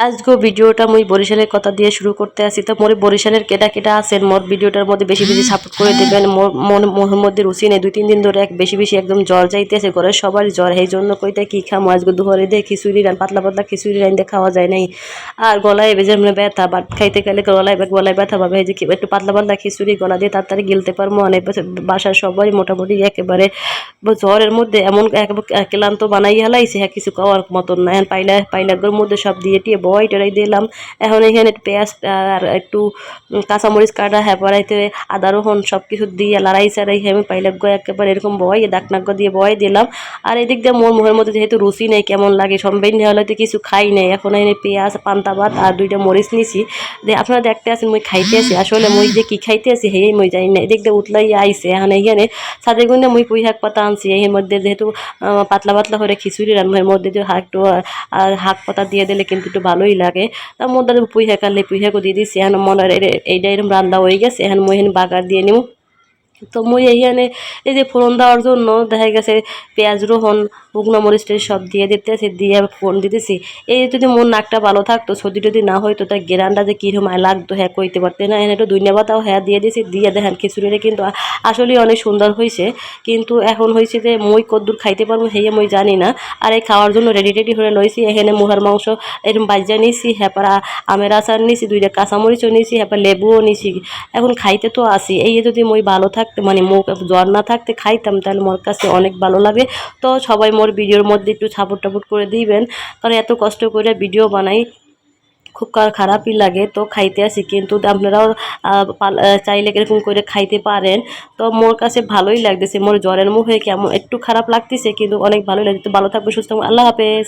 আজকে ভিডিওটা মুই বরিশালের কথা দিয়ে শুরু করতে আসি। তো মোর বরিশালের কেটা কেটা আছেন মোর ভিডিওটার মধ্যে বেশি বেশি সাপোর্ট করে দেবেন। মোর মধ্যে রুচি নেই, 2-3 দিন ধরে বেশি বেশি একদম জ্বর যাইতেছে, ঘরের সবারই জ্বর। এই জন্য কইতে কি খামো আজকে দুপুরে দিয়ে খিচুড়ি পাতলা পাতলা খিচুড়ি রাইন্দে খাওয়া যায় নাই। আর গলায় বেজে মানে ব্যথা, ভাত খাইতে গেলে গলায় ব্যথা পাবে। এই যে একটু পাতলা পাতলা খিচুড়ি গলা দিয়ে তাড়াতাড়ি গিলতে পারবো। অনেক বাসার সবাই মোটামুটি একেবারে জ্বরের মধ্যে এমন ক্লান্ত বানাই হেলাইছে, হ্যাঁ কিছু খাওয়ার মতন না। এখন পাইলাগের মধ্যে সব দিয়ে টিয়ে বয় টেরাই দিলাম। এখন এখানে পেঁয়াজ আর একটু কাঁচামরিচ কাটা, হ্যাঁ পরাইতে আদা রসুন সব কিছু দিয়ে লড়াই চাড়াই আমি পাইলাগ একেবারে এরকম বয় ডাকনাক দিয়ে বয় দিলাম। আর এদিক দিয়ে মোর মুখের মধ্যে যেহেতু রুচি নেই, কেমন লাগে সম্বাই নেওয়া হলে কিছু খাই নাই। এখন এনে পেঁয়াজ পান্তা ভাত আর 2টা মরিচ নিছি, আপনারা দেখতে আছেন মুই খাইতে আছি। আসলে মুই যে কি খাইতে আছি হেই মুই জানি না। এদিক দিয়ে উতলাই আইছে। এখন এইখানে ছাদের গুণে মুই পুঁই শাক পাতা আনছি। এর মধ্যে যেহেতু পাতলা পাতলা করে খিচুড়ি রান্না, এর মধ্যে যে একটু শাক পাতা দিয়ে দিলে কিন্তু একটু ভালোই লাগে। তার মধ্যে পুঁই শাক আনলে পুঁই শাকও দিয়ে দিচ্ছি। এখন মনে হয় এইটা এরকম রান্না হয়ে গেছে। এখন মুই এখানে বাগার দিয়ে নিব। তো মুই এইখানে এই যে ফোড়ন দেওয়ার জন্য দেখা গেছে পেঁয়াজ রসুন শুকনো মরিচ সব দিয়ে দিতেছি, দিয়ে ফোড়ন দিতেছি। এই যদি মোর নাকটা ভালো থাকতো, সর্দি টদি না হয়তো, তার গেরানটা যে কীরকম লাগতো হ্যাঁ কইতে পারতে না। এখানে একটু ধনিয়া পাতাও হ্যাঁ দিয়ে দিয়েছি, দিয়ে দেখেন খিচুড়িটা কিন্তু আসলেই অনেক সুন্দর হয়েছে। কিন্তু এখন হয়েছে যে মই কদ্দুর খাইতে পারবো হেয়ে মই জানি না। আর এই খাওয়ার জন্য রেডি টেডি হয়ে লইছি। এখানে মুহার মাংস এরকম বাজ্যা নিয়েছি, হ্যাঁ আমের আচার নিয়েছি, 2টা কাঁচামরিচও নিয়েছি, হ্যাঁ লেবুও নিয়েছি। এখন খাইতে তো আসি, এই যদি মই ভালো থাকতে মানে মুখ জ্বর না থাকতে খাইতাম তাহলে মোর কাছে অনেক ভালো লাগে। তো সবাই মোর ভিডিওর মধ্যে একটু সাপোর্ট টাপোর্ট করে দিবেন, কারণ এত কষ্ট করে ভিডিও বানাই, খুব খারাপই লাগে। তো খাইতে আসি, কিন্তু আপনারাও চাইলে এরকম করে খাইতে পারেন। তো মোর কাছে ভালোই লাগতেছে। মোর জ্বরের মুখে কেমন একটু খারাপ লাগতেছে, কিন্তু অনেক ভালোই লাগছে। তো ভালো থাকবে, সুস্থ থাকবে, আল্লাহ হাফেজ।